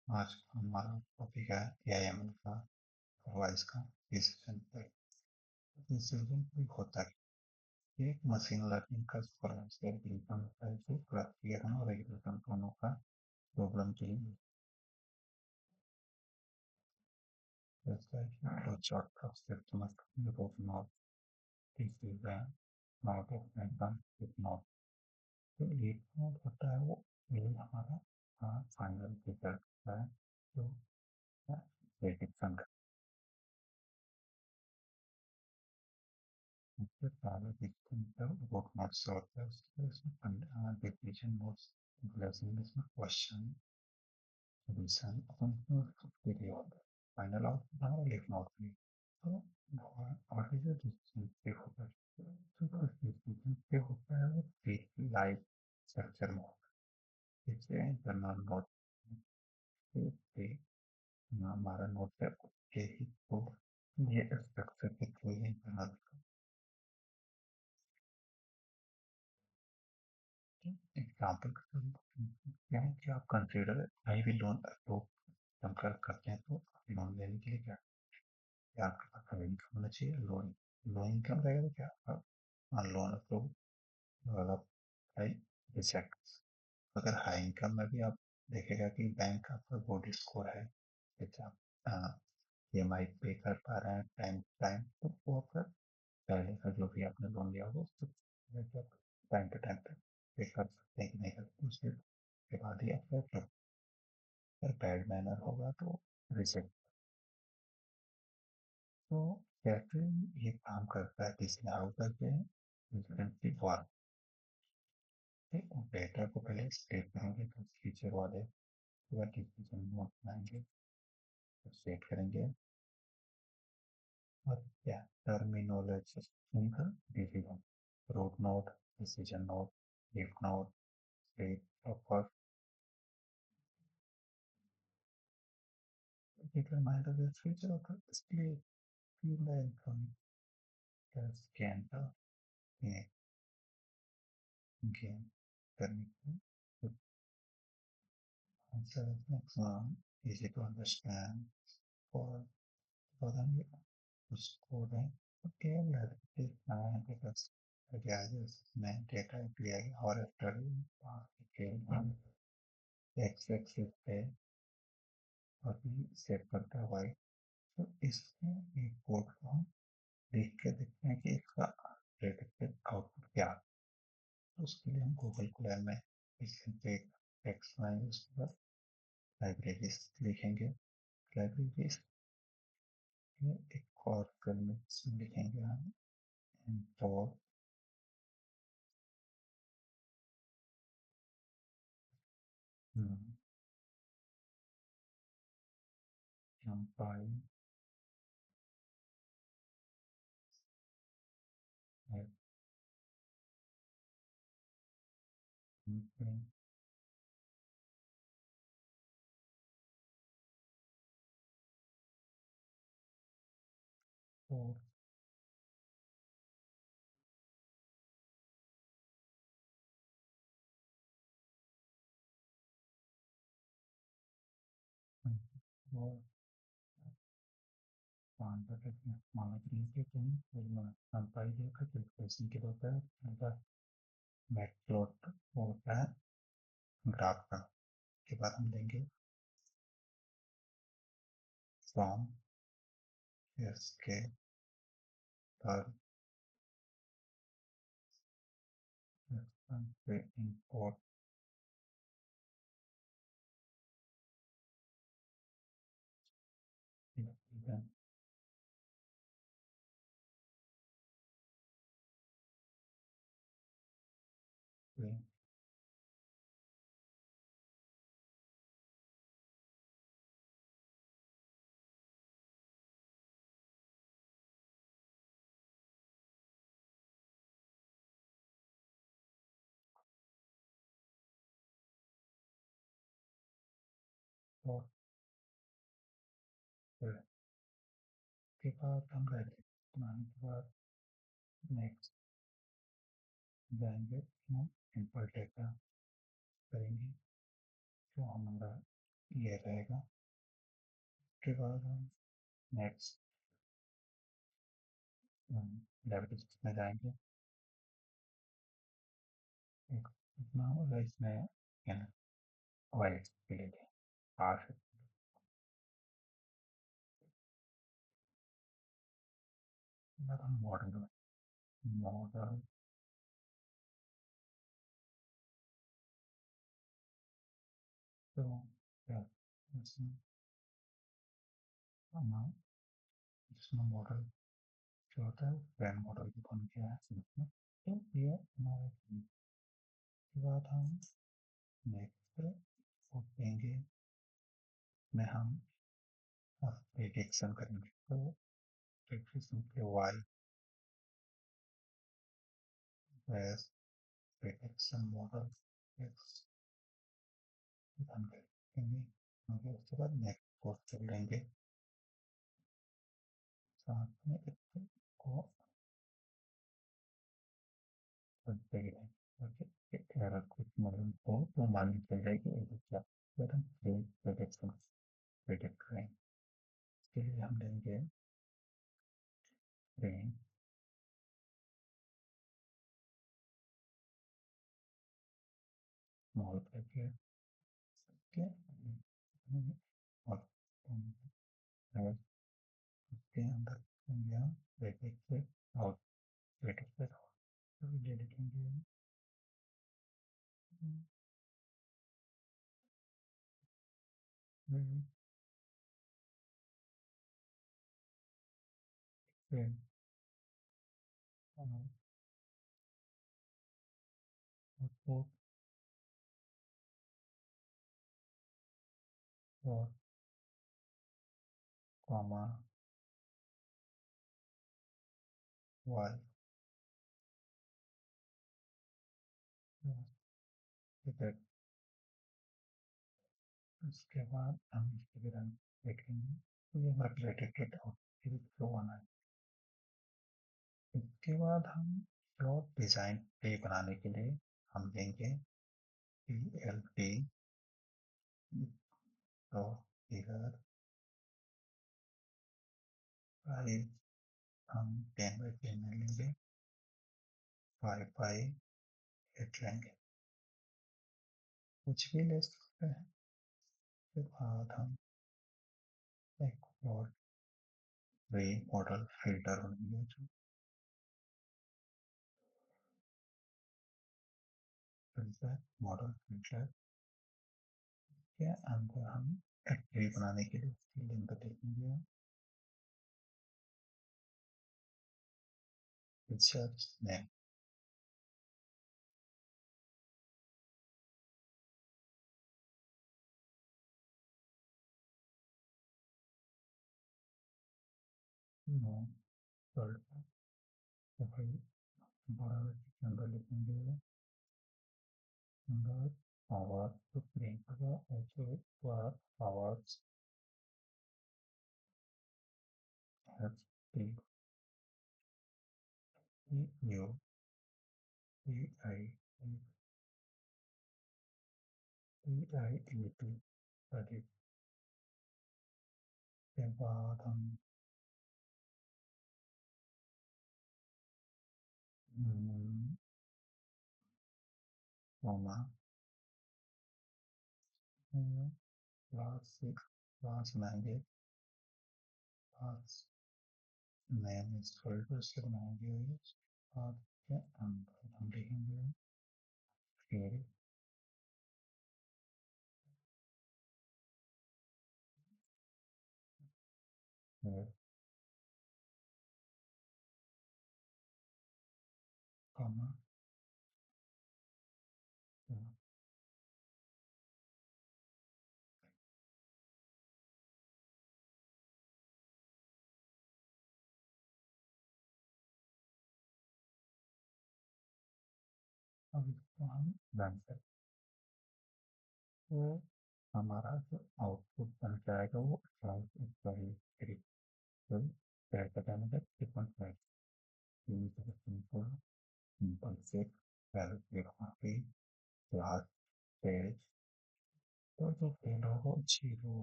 आज हमारा टॉपिक है एआईएमएल का वॉइस का डिसीजन पे। डिसीजन ट्री होता है ये एक मशीन लर्निंग का सुपरवाइजर एल्गोरिथम होता है जो क्लासिफिकेशन और रेगुलेशन दोनों का प्रॉब्लम के लिए flowchart का इस्तेमाल root node decision node of exam node. तो एक नोड होता है वो ये हमारा फाइनल रिजल्ट है जो प्रेडिक्शन का सबसे पहले देखते हैं जब रूट नोड से होता है उसके बाद इसमें डिसीजन नोड्स ब्लेसिंग इसमें क्वेश्चन सॉल्यूशन अपन के लिए होता है फाइनल आउटपुट हमारा लिखना होता है। तो और जो डिसीजन पे होता है तो डिसीजन पे होता है वो लाइव स्ट्रक्चर में होता है जैसे इंटरनल नोड पे हमारा नोड पे के ही तो ये स्ट्रक्चर के थ्रू ही इंटरनल एग्जाम्पल क्या है कि आप कंसिडर कहीं भी लोन अप्रूव कंपेयर करते हैं तो लोन लेने के लिए क्या क्या आपके पास हाई इनकम होना चाहिए लो लो इनकम रहेगा तो क्या आप लोन अप्रूव वाला हाई रिजेक्ट। अगर हाई इनकम में भी आप देखेगा कि बैंक आपका गुड स्कोर है जैसे आप EMI पे कर पा रहे हैं टाइम टाइम तो वो आपका पहले का जो भी आपने लोन लिया होगा उसको टाइम पे पे कर सकते हैं कि नहीं कर सकते उसके बाद ही आपका अगर बैड मैनर होगा तो रिजेक्ट। तो कैसे ये काम करता है किसी हाउ करके डिफरेंटली फॉर डेटा को पहले स्टेट करेंगे तो फीचर वाले पूरा डिसीजन नोट बनाएंगे तो सेट करेंगे और क्या टर्मिनोलॉजी उनका decision root node decision node leaf node state और determine the future of the display field from the scan the game permission to answer next one easy to understand for them उसको दें okay लड़के because gases में data दिया गया और after x axis पे और भी सेट करता है y तो इसमें एक कोड को हम देख के देखते हैं कि इसका प्रेडिक्टेड आउटपुट क्या है। तो उसके लिए हम गूगल क्लाउड में इसके टेक्स्ट में उसके बाद लाइब्रेरीज लिखेंगे लाइब्रेरीज में एक और फिर में लिखेंगे हम इंपोर्ट कंपाइल और माना कि कंपाइल का कैलकुलेशन के होता है मैट प्लॉट होता है ग्राफ का के बाद हम देंगे फ्रॉम इसके पर इंपोर्ट और के बाद हम रहते बनाने के बाद नेक्स्ट जाएंगे हम इनपुट डेटा करेंगे जो हमारा ये रहेगा। उसके बाद हम नेक्स्ट डेविडेशन में जाएंगे। एक इतना होगा इसमें वाइट के लिए आठ मॉडल मॉडल तो क्या इसमें हमारा इसमें मॉडल जो होता है ब्रांड मॉडल भी बन गया है इसमें। तो ये हमारे के बाद हम नेक्स्ट पे देंगे में हम प्रिडिक्शन करेंगे। तो प्रिडिक्शन के Y base prediction model X one करेंगे। उसके बाद नेक्स्ट कोड चल लेंगे साथ में एक को अगर कुछ मॉडल हो तो मालूम चल जाएगी ये क्या फिर हम प्रिडिक्शन प्रिडिक्ट करेंगे। इसके लिए हम लेंगे रेंज स्मॉल ब्रैकेट के और उसके अंदर ब्रैकेट से आउट ब्रैकेट से ले लिखेंगे फिर आउटपुट और कॉमा वाई। ठीक है। उसके बाद हम इसके भी रंग देखेंगे तो ये हमारा प्रेडिक्टेड आउटपुट जो आना है। इसके बाद हम प्लॉट डिजाइन ट्री बनाने के लिए हम देंगे PLT प्लॉट फिगर प्राइस हम 10/10 में लेंगे 5/8 लेंगे कुछ भी ले सकते हैं। फिर बाद हम एक प्लॉट ट्री मॉडल फिल्टर बनाएंगे जो फिल्टर मॉडल फिल्टर के अंदर हम एक ट्री बनाने के लिए लिंक देखेंगे फीचर्स नेम नो वर्ड तो भाई बड़ा के अंदर लिखेंगे अंदर आवाज तो प्रिंट होगा ऐसे आवाज HTU EIET के बाद हम कॉमा क्लास बनाएंगे क्लास नेम इस फोल्डर से बनाएंगे क्लास के अंदर हम लिखेंगे फिर कॉमा अब इसको हम रन करते हैं। हमारा जो आउटपुट बन जाएगा वो मतलब 3.5 सिंपल सिंपल से वैल्यू क्लास पेज तो जो फेल होगा वो 0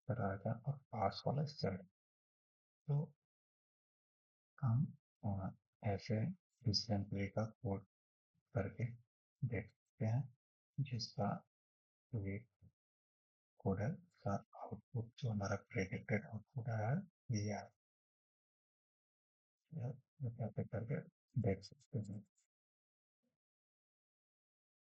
पर आएगा और पास वाला सेट। तो हम ऐसे डिसेंबली का कोड करके देख सकते हैं, जिसका ये कोड है उसका आउटपुट जो हमारा प्रेडिक्टेड आउटपुट आया है ये आया है। यहाँ पे करके देख सकते हैं।